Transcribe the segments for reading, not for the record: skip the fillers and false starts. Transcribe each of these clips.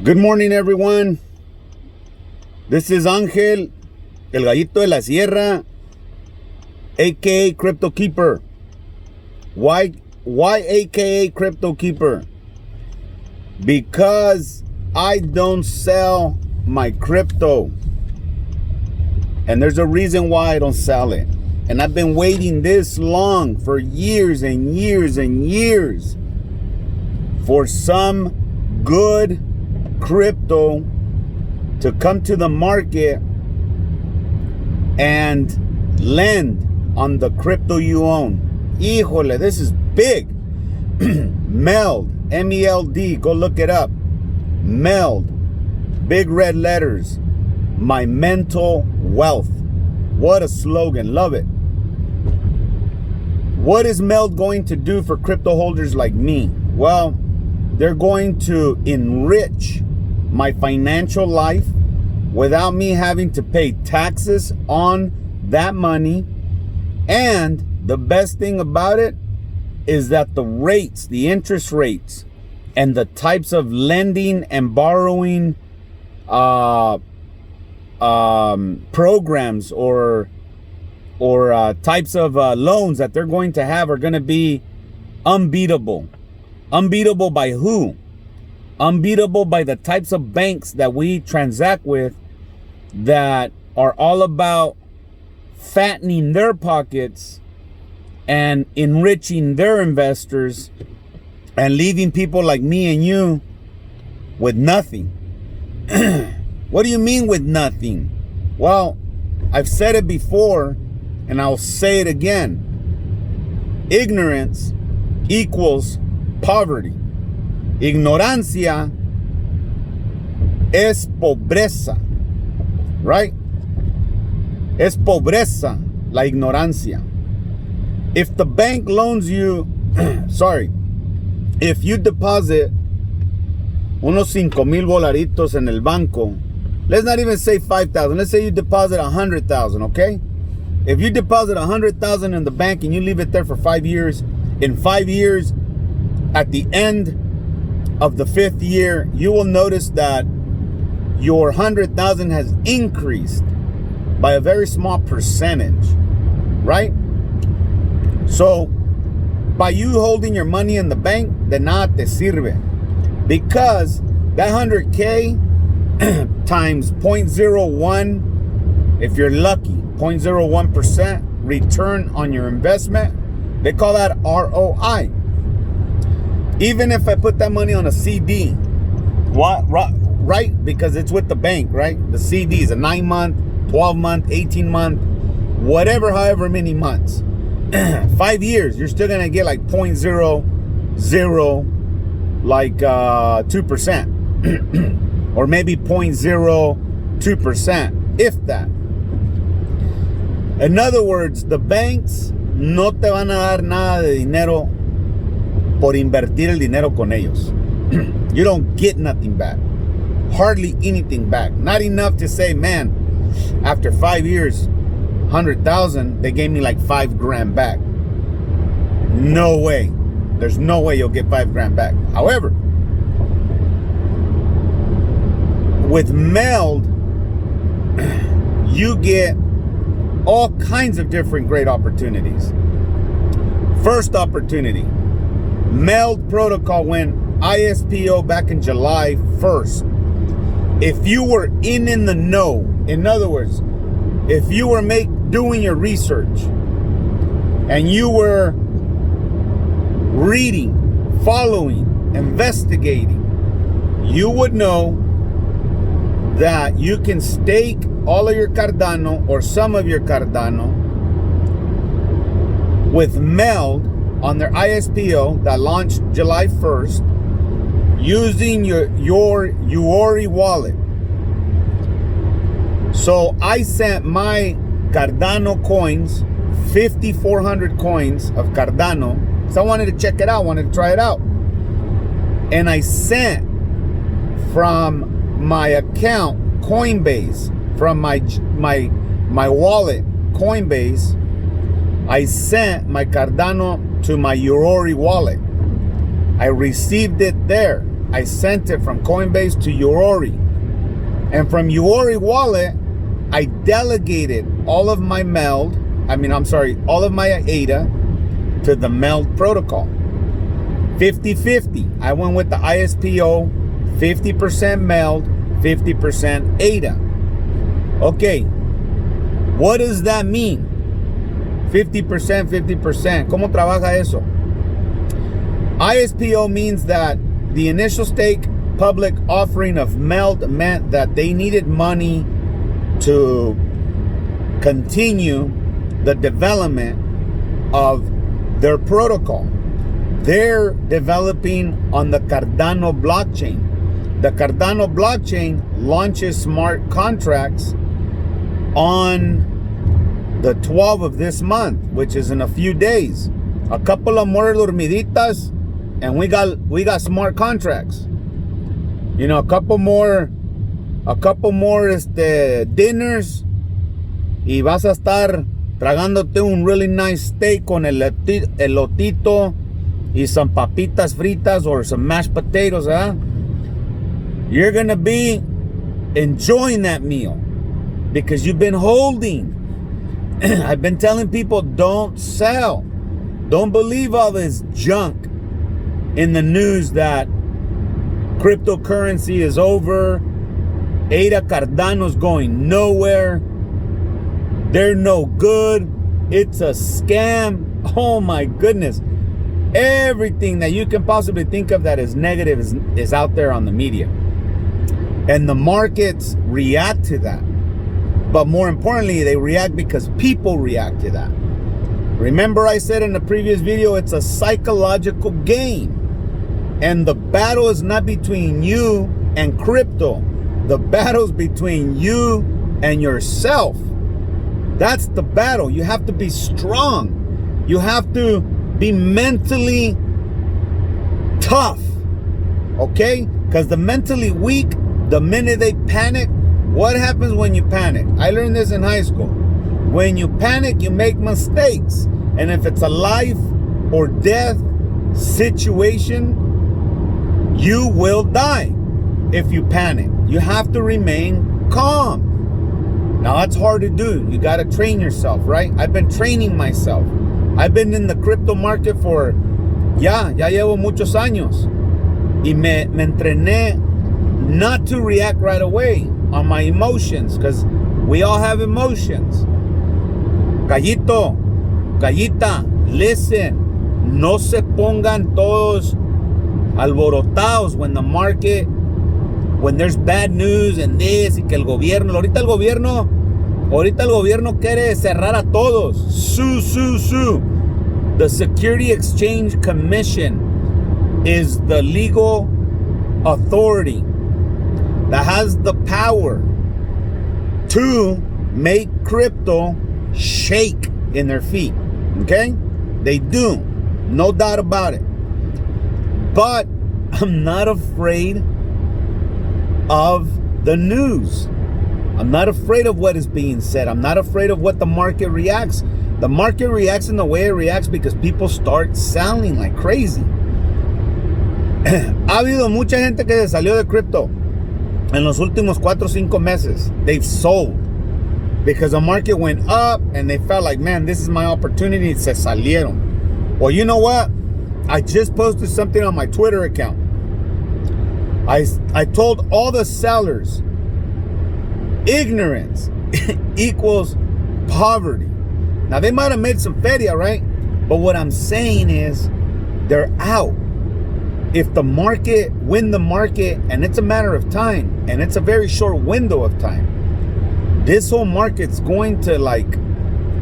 Good morning, everyone. This is Angel, el gallito de la sierra, aka Crypto Keeper. Why aka Crypto Keeper? Because I don't sell my crypto. And there's a reason why I don't sell it. And I've been waiting this long for years and years and years for some good crypto to come to the market and lend on the crypto you own. Híjole, this is big. Meld, M-E-L-D, go look it up. Meld, big red letters, my mental wealth. What a slogan, love it. What is Meld going to do for crypto holders like me? Well, they're going to enrich my financial life without me having to pay taxes on that money. And the best thing about it is that the rates, the interest rates, and the types of lending and borrowing programs or types of loans that they're going to have are going to be unbeatable. Unbeatable by who? Unbeatable by the types of banks that we transact with that are all about fattening their pockets and enriching their investors and leaving people like me and you with nothing. What do you mean with nothing? Well, I've said it before and I'll say it again. Ignorance equals poverty. Ignorancia es pobreza. Right? Es pobreza la ignorancia. If the bank loans you, if you deposit unos 5,000 dolaritos en el banco, let's not even say 5,000. Let's say you deposit 100,000, okay? If you deposit 100,000 in the bank and you leave it there for 5 years, in 5 years, at the end of the 5th year, you will notice that your 100,000 has increased by a very small percentage, right? So, by you holding your money in the bank, de nada te sirve. Because that 100K times 0.01, if you're lucky, 0.01% return on your investment, they call that ROI. Even if I put that money on a CD, what, right? Because it's with the bank, right? The CD is a 9-month, 12-month, 18-month, whatever, however many months. 5 years, you're still gonna get like 0.00, like 2%, or maybe 0.02%, if that. In other words, the banks no te van a dar nada de dinero por invertir el dinero con ellos. You don't get nothing back. Hardly anything back. Not enough to say, man, after 5 years, 100,000, they gave me like $5,000 back. No way. There's no way you'll get $5,000 back. However, with Meld, you get all kinds of different great opportunities. First opportunity, Meld protocol went ISPO back in July 1st. If you were in the know, in other words, if you were doing your research and you were reading, following, investigating, you would know that you can stake all of your Cardano or some of your Cardano with Meld on their ISPO that launched July 1st using your Uori wallet. So I sent my Cardano coins, 5,400 coins of Cardano, because I wanted to check it out, wanted to try it out. And I sent from my account Coinbase, from my wallet Coinbase, I sent my Cardano to my Uori wallet. I received it there. I sent it from Coinbase to Yorori. And from Yorori wallet, I delegated all of my Meld, all of my ADA to the Meld protocol. 50-50. I went with the ISPO, 50% Meld, 50% ADA. Okay, what does that mean? 50%, 50%. ¿Cómo trabaja eso? ISPO means that the initial stake public offering of Meld meant that they needed money to continue the development of their protocol. They're developing on the Cardano blockchain. The Cardano blockchain launches smart contracts on the 12th of this month, which is in a few days. A couple of more dormiditas, and we got smart contracts. You know, a couple more dinners, y vas a estar tragándote un really nice steak con elotito y some papitas fritas or some mashed potatoes, huh? You're gonna be enjoying that meal because you've been holding. I've been telling people, don't sell. Don't believe all this junk in the news that cryptocurrency is over. ADA Cardano's going nowhere. They're no good. It's a scam. Oh my goodness. Everything that you can possibly think of that is negative is out there on the media. And the markets react to that. But more importantly, they react because people react to that. Remember I said in the previous video, it's a psychological game. And the battle is not between you and crypto. The battle's between you and yourself. That's the battle. You have to be strong. You have to be mentally tough. Okay? Because the mentally weak, the minute they panic, what happens when you panic? I learned this in high school. When you panic, you make mistakes. And if it's a life or death situation, you will die if you panic. You have to remain calm. Now that's hard to do. You got to train yourself, right? I've been training myself. I've been in the crypto market for, ya llevo muchos años. Y me entrené not to react right away on my emotions, because we all have emotions. Gallito, gallita, listen. No se pongan todos alborotados when the market, when there's bad news and this, y que el gobierno, ahorita el gobierno quiere cerrar a todos. Sue. The Security Exchange Commission is the legal authority that has the power to make crypto shake in their feet. Okay? They do. No doubt about it. But I'm not afraid of the news. I'm not afraid of what is being said. I'm not afraid of what the market reacts. The market reacts in the way it reacts because people start selling like crazy. Ha habido mucha gente que se salió de cripto en los últimos 4 o 5 meses. They've sold because the market went up and they felt like, man, this is my opportunity. Se salieron. Well, you know what? I just posted something on my Twitter account. I told all the sellers, ignorance equals poverty. Now, they might have made some feria, right? But what I'm saying is they're out. If the market, win the market, and it's a matter of time, and it's a very short window of time, this whole market's going to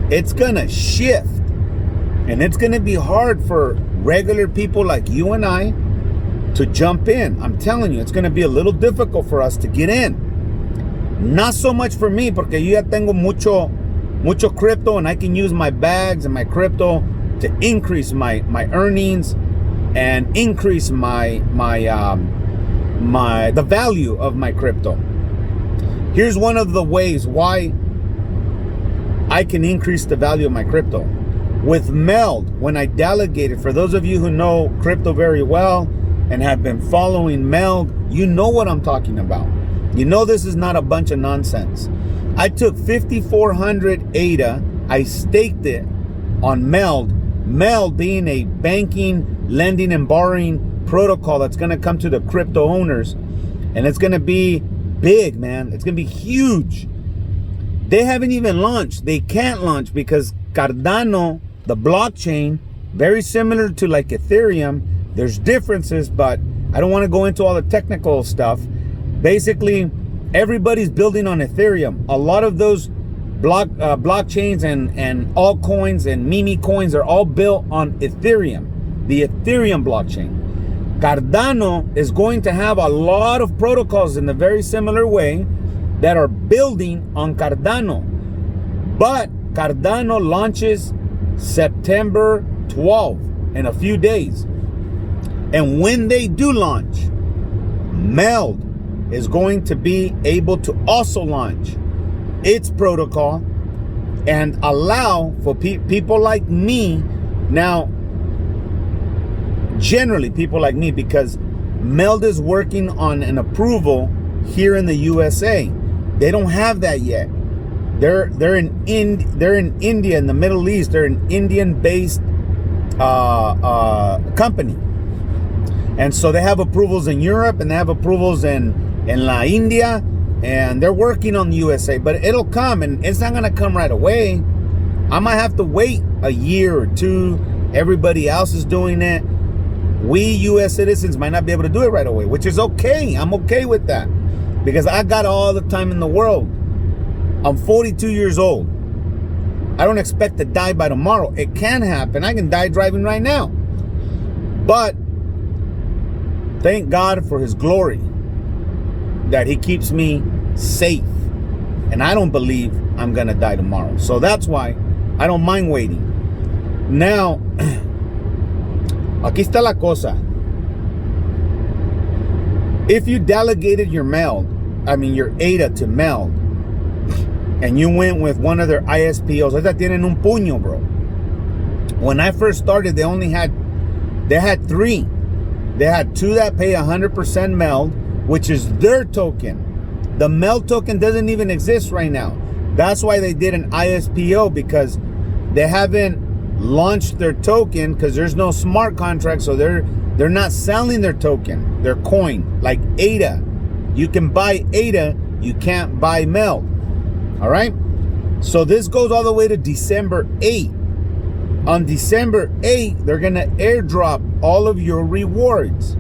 it's going to shift. And it's going to be hard for regular people like you and I to jump in. I'm telling you, it's going to be a little difficult for us to get in. Not so much for me, porque yo ya tengo mucho crypto, and I can use my bags and my crypto to increase my earnings and increase the value of my crypto. Here's one of the ways why I can increase the value of my crypto. With Meld, when I delegated, for those of you who know crypto very well, and have been following Meld, you know what I'm talking about. You know this is not a bunch of nonsense. I took 5,400 ADA, I staked it on Meld. Meld being a banking, lending, and borrowing protocol that's going to come to the crypto owners. And it's going to be big, man. It's going to be huge. They haven't even launched. They can't launch because Cardano, the blockchain, very similar to like Ethereum. There's differences, but I don't want to go into all the technical stuff. Basically, everybody's building on Ethereum. A lot of those blockchains and altcoins and meme coins are all built on Ethereum, the Ethereum blockchain. Cardano is going to have a lot of protocols in a very similar way that are building on Cardano. But Cardano launches September 12th in a few days. And when they do launch, Meld is going to be able to also launch its protocol and allow for people like me, now generally people like me, because Meld is working on an approval here in the USA. They don't have that yet. They're in India, in the Middle East. They're an Indian-based company, and so they have approvals in Europe and they have approvals in La India, and they're working on the USA. But it'll come, and it's not gonna come right away. I might have to wait a year or two. Everybody else is doing it. We US citizens might not be able to do it right away, which is okay. I'm okay with that because I got all the time in the world. I'm 42 years old. I don't expect to die by tomorrow. It can happen. I can die driving right now. But thank God for his glory that he keeps me safe. And I don't believe I'm gonna die tomorrow. So that's why I don't mind waiting. Now, aquí está la cosa. If you delegated your your ADA to Meld, and you went with one of their ISPOs, ahorita tienen un puño, bro. When I first started, they had three. They had two that pay 100% Meld, which is their token. The Meld token doesn't even exist right now. That's why they did an ISPO, because they haven't launched their token because there's no smart contract, so they're not selling their token, their coin, like ADA. You can buy ADA, you can't buy Meld. All right? So this goes all the way to December 8th. On December 8th, they're going to airdrop all of your rewards.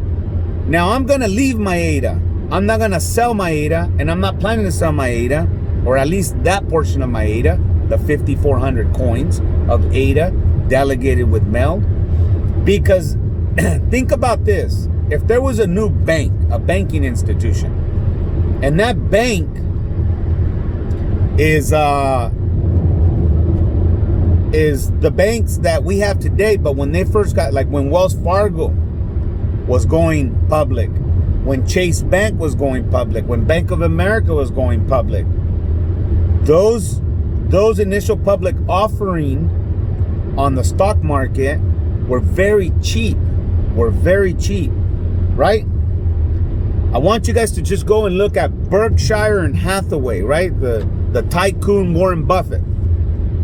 Now, I'm going to leave my ADA. I'm not going to sell my ADA, and I'm not planning to sell my ADA, or at least that portion of my ADA, the 5,400 coins of ADA delegated with Meld. Because think about this. If there was a new bank, a banking institution, and that bank is the banks that we have today, but when they first got, like when Wells Fargo was going public, when Chase Bank was going public, when Bank of America was going public, those initial public offering on the stock market were very cheap, right? I want you guys to just go and look at Berkshire and Hathaway, right? The tycoon Warren Buffett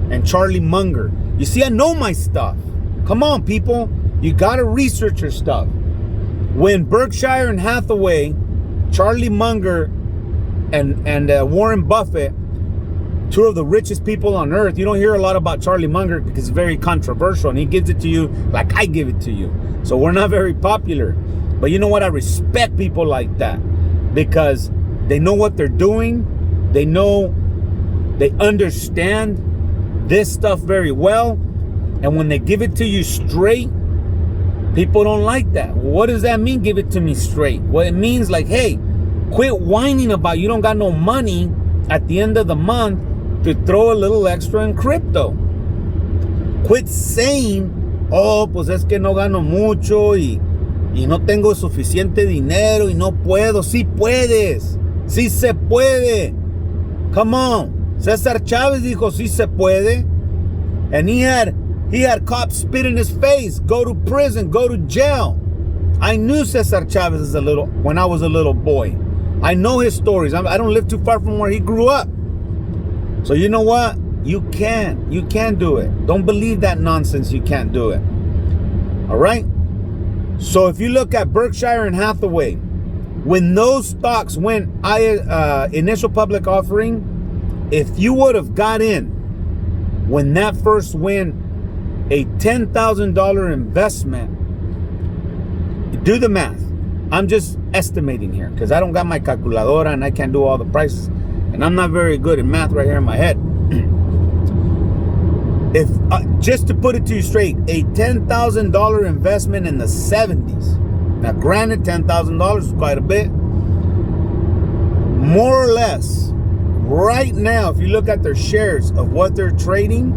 and Charlie Munger. You see, I know my stuff. Come on, people. You got to research your stuff. When Berkshire and Hathaway, Charlie Munger, and Warren Buffett, two of the richest people on earth, you don't hear a lot about Charlie Munger because it's very controversial, and he gives it to you like I give it to you. So we're not very popular. But you know what? I respect people like that because they know what they're doing. They understand this stuff very well. And when they give it to you straight, people don't like that. What does that mean, give it to me straight? Well, it means like, hey, quit whining about you don't got no money at the end of the month to throw a little extra in crypto. Quit saying, oh, pues es que no gano mucho y no tengo suficiente dinero y no puedo. Sí puedes. Sí se puede. Come on. César Chávez dijo, sí se puede. And he had cops spit in his face, go to prison, go to jail. I knew Cesar Chavez when I was a little boy. I know his stories. I don't live too far from where he grew up. So you know what? You can do it. Don't believe that nonsense. You can't do it. All right? So if you look at Berkshire and Hathaway, when those stocks went initial public offering, if you would have got in when that first went a $10,000 investment, do the math. I'm just estimating here because I don't got my calculadora and I can't do all the prices. And I'm not very good at math right here in my head. If just to put it to you straight, a $10,000 investment in the 70s. Now, granted, $10,000 is quite a bit. More or less, right now, if you look at their shares of what they're trading,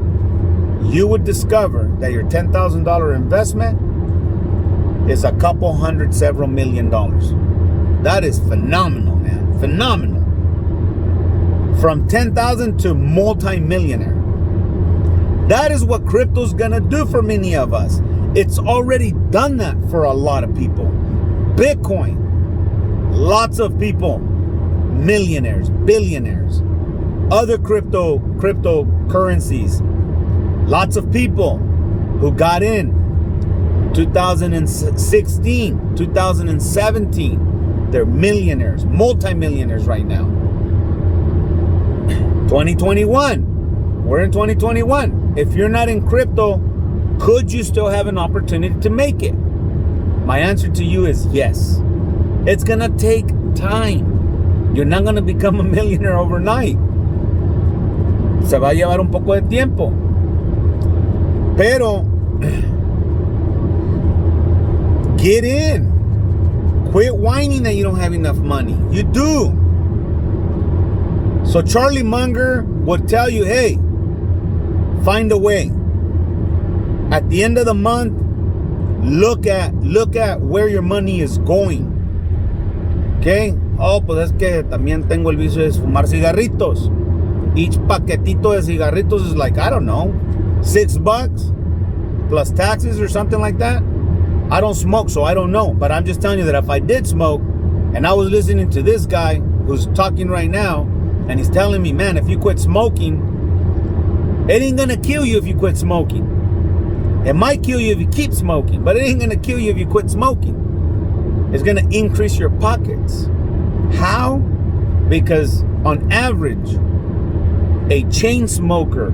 you would discover that your $10,000 investment is a couple hundred, several $1 million. That is phenomenal, man. Phenomenal. From 10,000 to multi-millionaire. That is what crypto's gonna do for many of us. It's already done that for a lot of people. Bitcoin, lots of people, millionaires, billionaires. Other cryptocurrencies, lots of people who got in 2016, 2017. They're millionaires, multi-millionaires right now. 2021, we're in 2021. If you're not in crypto, could you still have an opportunity to make it? My answer to you is yes. It's gonna take time. You're not gonna become a millionaire overnight. Se va a llevar un poco de tiempo. Pero get in. Quit whining that you don't have enough money. You do. So Charlie Munger would tell you, hey, find a way. At the end of the month, look at where your money is going. Okay? Oh, pues es que también tengo el vicio de fumar cigarritos. Each paquetito de cigarritos is like, I don't know, $6 plus taxes or something like that. I don't smoke, so I don't know. But I'm just telling you that if I did smoke and I was listening to this guy who's talking right now, and he's telling me, man, if you quit smoking, it ain't gonna kill you if you quit smoking. It might kill you if you keep smoking, but it ain't gonna kill you if you quit smoking. It's gonna increase your pockets. How? Because on average, a chain smoker,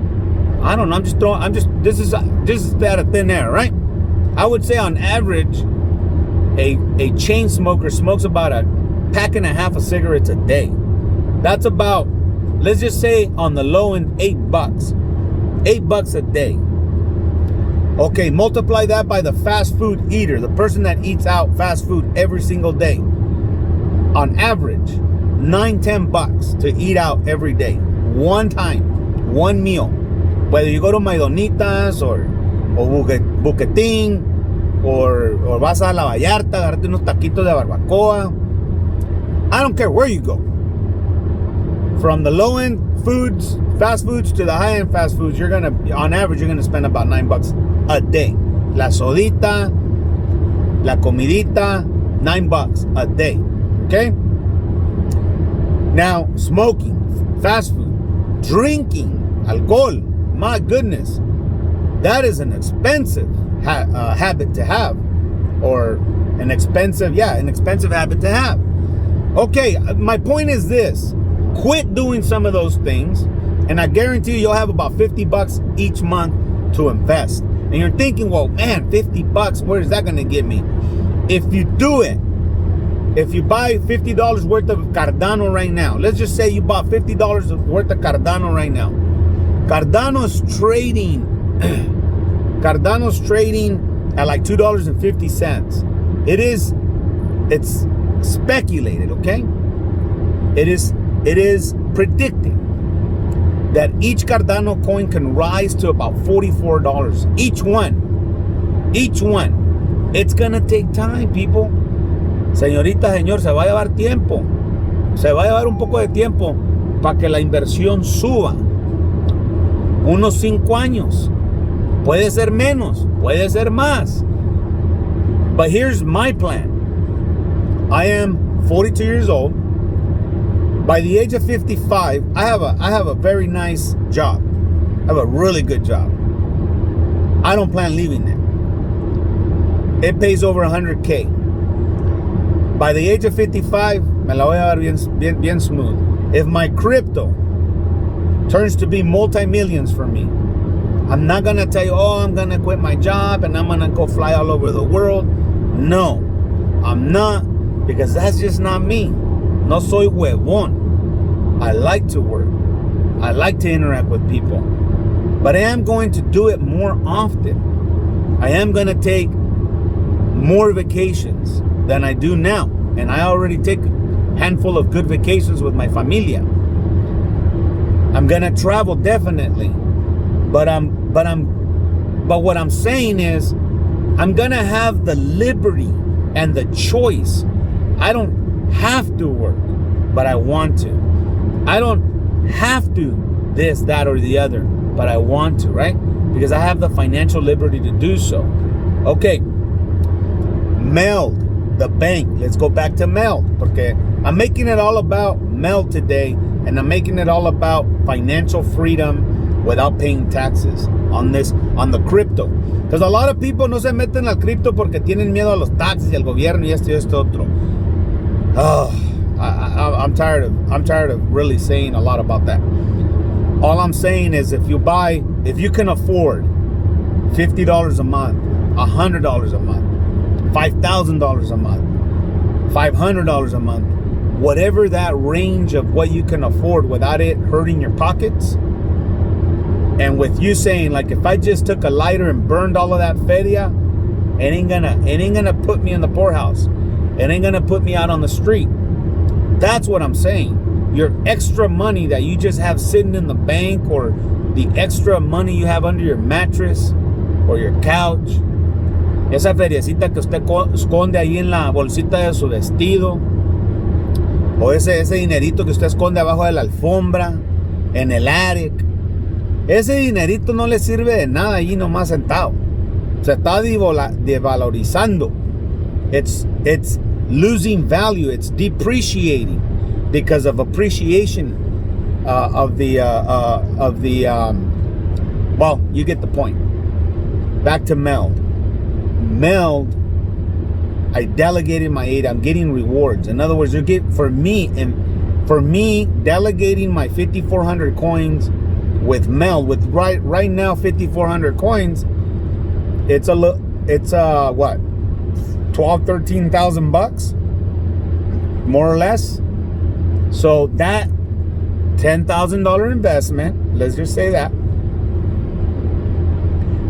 I don't know, this is out of thin air, right? I would say on average, a chain smoker smokes about a pack and a half of cigarettes a day. That's about, let's just say on the low end, $8. $8 a day. Okay, multiply that by the fast food eater, the person that eats out fast food every single day. On average, $9-10 to eat out every day. One time, one meal. Whether you go to Maidonitas or Buquetín, or vas a La Vallarta, agarrarte unos taquitos de barbacoa. I don't care where you go. From the low end foods, fast foods, to the high end fast foods, on average, you're gonna spend about $9 a day. La sodita, la comidita, $9 a day. Okay? Now, smoking, fast food, drinking, alcohol, my goodness, that is an expensive habit to have, or an expensive habit to have. Okay, my point is this: quit doing some of those things, and I guarantee you'll have about $50 each month to invest. And you're thinking, well, man, $50, where is that going to get me? If you do it, if you buy $50 worth of Cardano right now, let's just say you bought $50 worth of Cardano right now. Cardano's trading at like $2.50. It's speculated, okay? It is predicted that each Cardano coin can rise to about $44. Each one. It's gonna take time, people. Señorita, señor, se va a llevar tiempo. Se va a llevar un poco de tiempo para que la inversión suba. Unos 5 años. Puede ser menos, puede ser más. But here's my plan. I am 42 years old. By the age of 55, I have a very nice job. I have a really good job. I don't plan leaving it. It pays over 100K. By the age of 55, me la voy a dar bien smooth. If my crypto turns to be multi-millions for me, I'm not going to tell you, oh, I'm going to quit my job and I'm going to go fly all over the world. No, I'm not, because that's just not me. No soy huevón. I like to work. I like to interact with people. But I am going to do it more often. I am going to take more vacations than I do now. And I already take a handful of good vacations with my familia. I'm going to travel definitely. But what I'm saying is, I'm going to have the liberty and the choice. I don't have to work, but I want to. I don't have to this, that, or the other, but I want to, right? Because I have the financial liberty to do so. Okay. Meld, the bank. Let's go back to Meld. Porque I'm making it all about Meld today, and I'm making it all about financial freedom without paying taxes on the crypto. Because a lot of people no se meten al crypto porque tienen miedo a los taxes y al gobierno y esto otro. Oh, I'm tired of really saying a lot about that. All I'm saying is, if you can afford $50 a month, $100 a month, $5,000 a month, $500 a month, whatever that range of what you can afford without it hurting your pockets, and with you saying, like, if I just took a lighter and burned all of that feria, it ain't gonna put me in the poorhouse. It ain't gonna put me out on the street. That's what I'm saying. Your extra money that you just have sitting in the bank, or the extra money you have under your mattress or your couch, esa feriecita que usted esconde ahí en la bolsita de su vestido, o ese dinerito que usted esconde abajo de la alfombra, en el attic, ese dinerito no le sirve de nada allí nomás sentado. Se está devalorizando. It's losing value. It's depreciating because of appreciation of the well, you get the point. Back to Meld. Meld, I delegated my ADA. I'm getting rewards. In other words, for me delegating my 5,400 coins with Meld, with right now 5,400 coins, it's what, 13,000 bucks, more or less. So that $10,000 investment, let's just say that,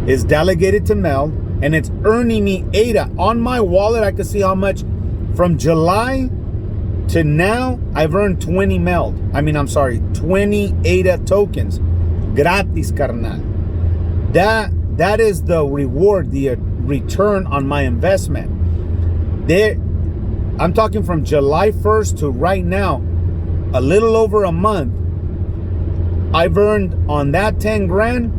is delegated to Meld, and it's earning me ADA on my wallet. I can see how much from July to now I've earned 20 ADA tokens. Gratis, carnal. That is the reward, the return on my investment. I'm talking from July 1st to right now, a little over a month. I've earned on that 10 grand,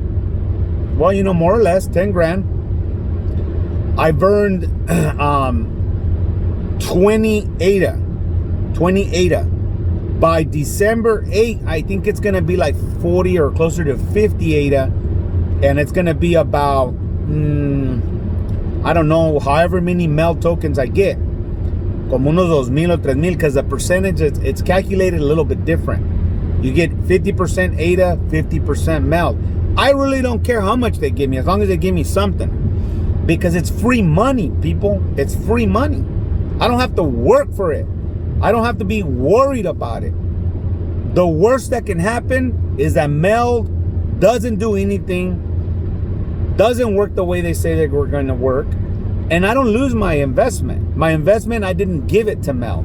well, more or less 10 grand. I've earned 20 ADA. By December 8th, I think it's going to be like 40 or closer to 50 ADA. And it's going to be about, I don't know, however many Meld tokens I get. Como unos 2,000 or 3,000, because the percentage, it's calculated a little bit different. You get 50% ADA, 50% Meld. I really don't care how much they give me, as long as they give me something. Because it's free money, people. It's free money. I don't have to work for it. I don't have to be worried about it. The worst that can happen is that Meld doesn't do anything, doesn't work the way they say they were going to work, and I don't lose my investment. My investment, I didn't give it to Meld.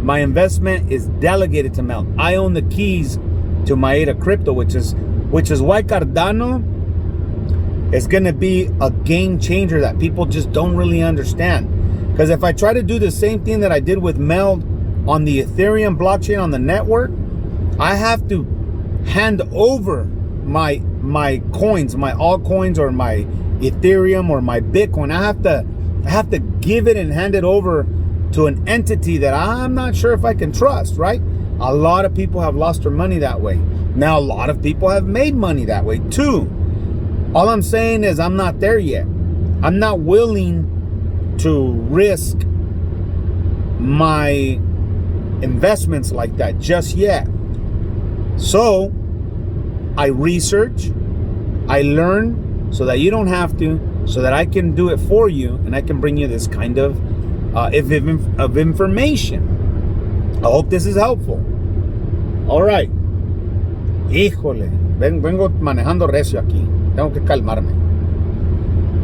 My investment is delegated to Meld. I own the keys to my ADA crypto, which is why Cardano is going to be a game changer that people just don't really understand. Because if I try to do the same thing that I did with Meld on the Ethereum blockchain on the network, I have to hand over my coins, my altcoins, or my Ethereum or my Bitcoin. I I have to give it and hand it over to an entity that I'm not sure if I can trust, right? A lot of people have lost their money that way. Now, a lot of people have made money that way too. All I'm saying is I'm not there yet. I'm not willing to risk my investments like that just yet. So I research, I learn so that you don't have to, so that I can do it for you and I can bring you this kind of information. I hope this is helpful. All right. Híjole, vengo manejando recio aquí. Tengo que calmarme.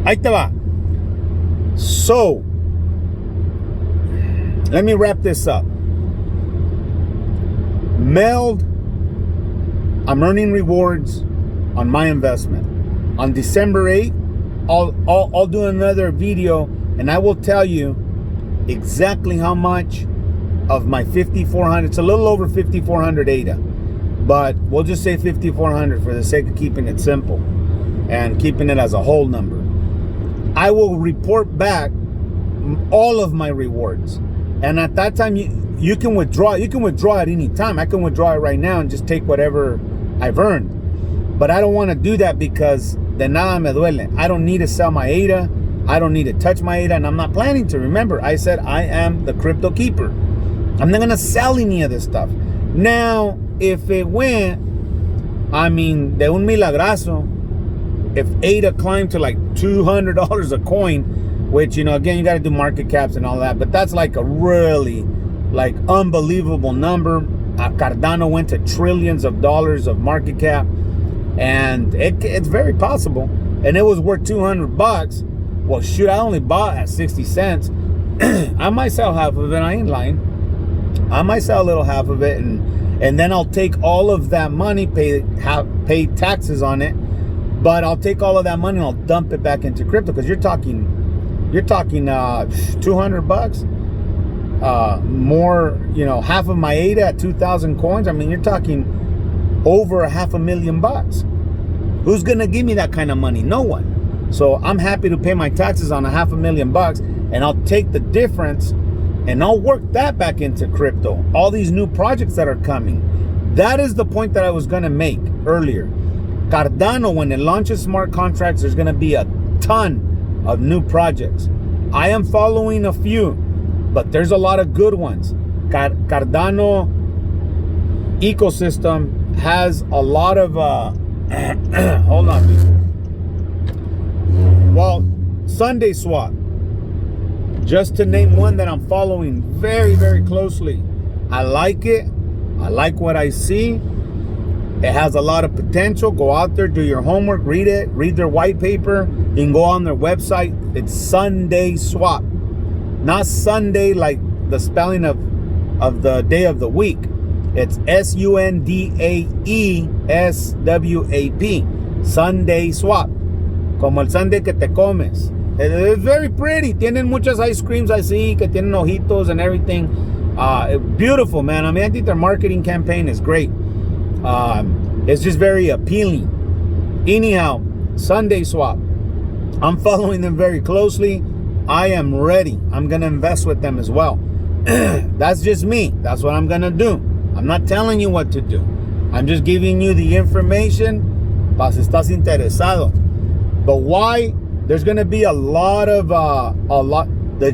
Ahí te va. So, let me wrap this up. Meld, I'm earning rewards on my investment. On December 8th, I'll do another video and I will tell you exactly how much of my 5,400, it's a little over 5,400 ADA, but we'll just say 5,400 for the sake of keeping it simple and keeping it as a whole number. I will report back all of my rewards. And at that time, you can withdraw. You can withdraw at any time. I can withdraw it right now and just take whatever I've earned. But I don't want to do that because de nada me duele. I don't need to sell my ADA. I don't need to touch my ADA, and I'm not planning to. Remember, I said I am the crypto keeper. I'm not going to sell any of this stuff. Now, if it went, I mean, de un milagrazo, if ADA climbed to like $200 a coin, which, you know, again, you got to do market caps and all that, but that's like a really, like, unbelievable number. Cardano went to trillions of dollars of market cap, and it's very possible. And it was worth $200. Well, shoot, I only bought at 60 cents. I might sell half of it. I ain't lying. I might sell a little half of it, and then I'll take all of that money, pay taxes on it, but I'll take all of that money and I'll dump it back into crypto, because you're talking $200 more, you know, half of my ADA at 2,000 coins. I mean, you're talking over $500,000. Who's gonna give me that kind of money? No one. So I'm happy to pay my taxes on $500,000, and I'll take the difference and I'll work that back into crypto. All these new projects that are coming. That is the point that I was gonna make earlier. Cardano, when it launches smart contracts, there's gonna be a ton of new projects. I am following a few, but there's a lot of good ones. Cardano ecosystem has a lot of hold on, people. Well, Sunday Swap, just to name one that I'm following very, very closely. I like it. I like what I see. It has a lot of potential. Go out there, do your homework, read it, read their white paper. You can go on their website. It's Sunday Swap. Not Sunday like the spelling of the day of the week. It's SUNDAESWAP. Sunday Swap. Como el sundae que te comes. It's very pretty. Tienen muchas ice creams así que tienen ojitos and everything. Beautiful, man. I mean, I think their marketing campaign is great. It's just very appealing. Anyhow, Sunday Swap. I'm following them very closely. I am ready. I'm going to invest with them as well. That's just me. That's what I'm going to do. I'm not telling you what to do. I'm just giving you the information para si estás interesado. But why? There's going to be a lot of the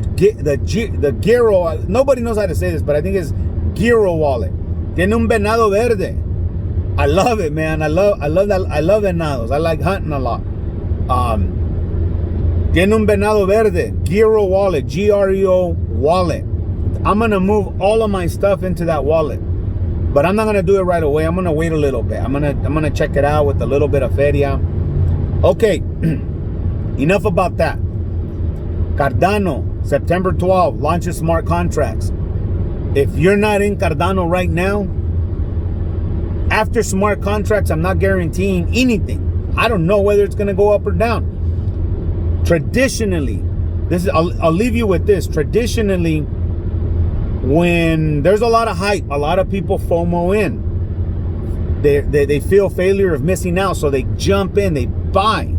Giro. Nobody knows how to say this, but I think it's Giro wallet. Tiene un venado verde. I love it, man. I love that. I love venados. I like hunting a lot. Tiene un venado verde. Giro wallet. GREO wallet. I'm gonna move all of my stuff into that wallet, but I'm not gonna do it right away. I'm gonna wait a little bit. I'm gonna check it out with a little bit of feria. Okay. Enough about that. Cardano, September 12, launches smart contracts. If you're not in Cardano right now, after smart contracts, I'm not guaranteeing anything. I don't know whether it's going to go up or down. Traditionally, I'll leave you with this. Traditionally, when there's a lot of hype, a lot of people FOMO in. They feel failure of missing out, so they jump in, they buy.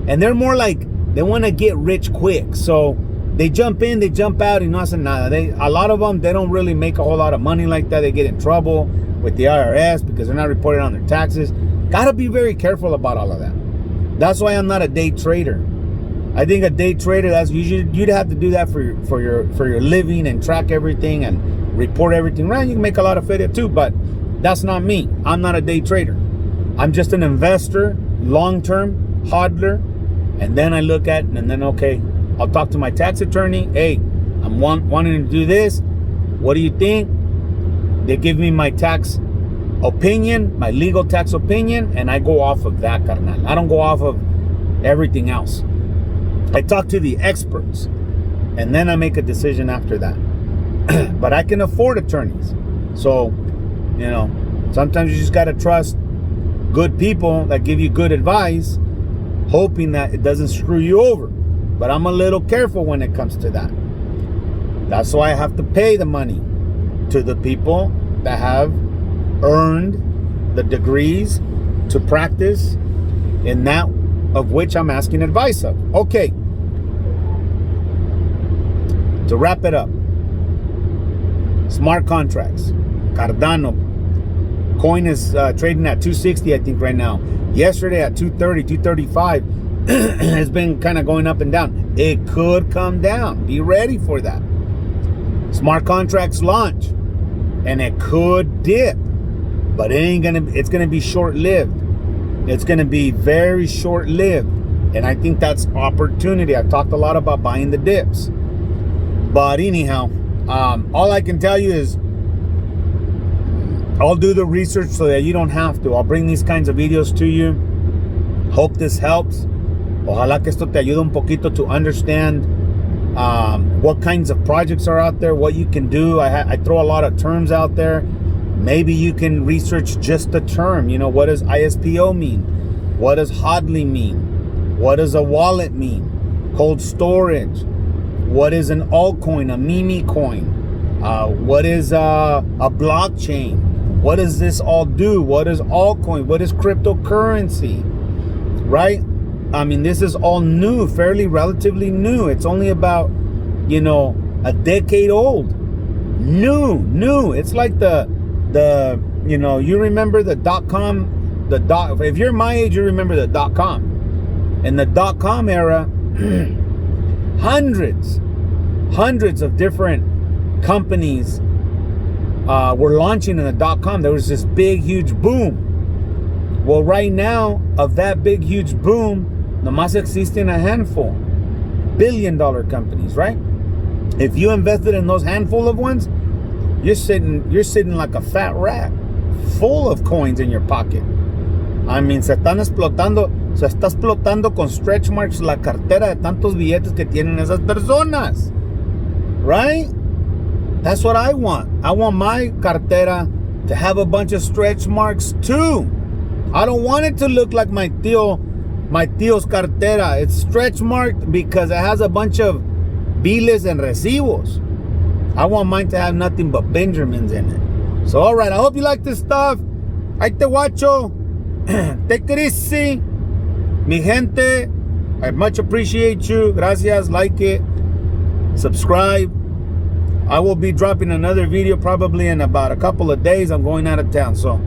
And they're more like, they want to get rich quick. So they jump in, they jump out, y no hacen nada. A lot of them, they don't really make a whole lot of money like that. They get in trouble with the IRS because they're not reporting on their taxes. Gotta be very careful about all of that. That's why I'm not a day trader. I think a day trader, you'd have to do that for your living and track everything and report everything. Right? You can make a lot of feria too, but that's not me. I'm not a day trader. I'm just an investor, long-term, hodler, and then I look at, and then, okay, I'll talk to my tax attorney. Hey, I'm wanting to do this. What do you think? They give me my tax opinion, my legal tax opinion, and I go off of that, carnal. I don't go off of everything else. I talk to the experts, and then I make a decision after that. But I can afford attorneys. So, sometimes you just got to trust good people that give you good advice, hoping that it doesn't screw you over. But I'm a little careful when it comes to that. That's why I have to pay the money to the people that have earned the degrees to practice in that of which I'm asking advice of. Okay. To wrap it up, smart contracts. Cardano coin is trading at 260, I think, right now. Yesterday at 230, 235. It's been kind of going up and down. It could come down. Be ready for that. Smart contracts launch, and it could dip, but it's gonna be short-lived. It's gonna be very short-lived, and I think that's opportunity. I've talked a lot about buying the dips, but anyhow, all I can tell you is I'll do the research so that you don't have to. I'll bring these kinds of videos to you. Hope this helps. Ojalá que esto te ayude un poquito to understand what kinds of projects are out there, what you can do. I throw a lot of terms out there. Maybe you can research just the term. What does ISPO mean? What does hodly mean? What does a wallet mean? Cold storage. What is an altcoin, a meme coin? What is a blockchain? What does this all do? What is altcoin? What is cryptocurrency? Right? I mean, this is all new, fairly relatively new. It's only about, a decade old. New. It's like you remember the .com, if you're my age, you remember the .com. In the .com era, hundreds of different companies were launching in the .com. There was this big, huge boom. Well, right now, of that big, huge boom, nomás existen a handful. Billion-dollar companies, right? If you invested in those handful of ones, you're sitting like a fat rat, full of coins in your pocket. I mean, se está explotando con stretch marks la cartera de tantos billetes que tienen esas personas. Right? That's what I want. I want my cartera to have a bunch of stretch marks too. I don't want it to look like my tío's cartera. It's stretch marked because it has a bunch of biles and recibos. I want mine to have nothing but Benjamins in it. So, all right. I hope you like this stuff. Ahí te guacho. Take it easy. Mi gente, I much appreciate you. Gracias. Like it. Subscribe. I will be dropping another video probably in about a couple of days. I'm going out of town. So,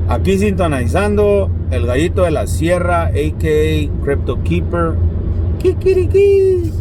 aquí sintonizando el gallito de la sierra, a.k.a. Crypto Keeper. Kikiriki.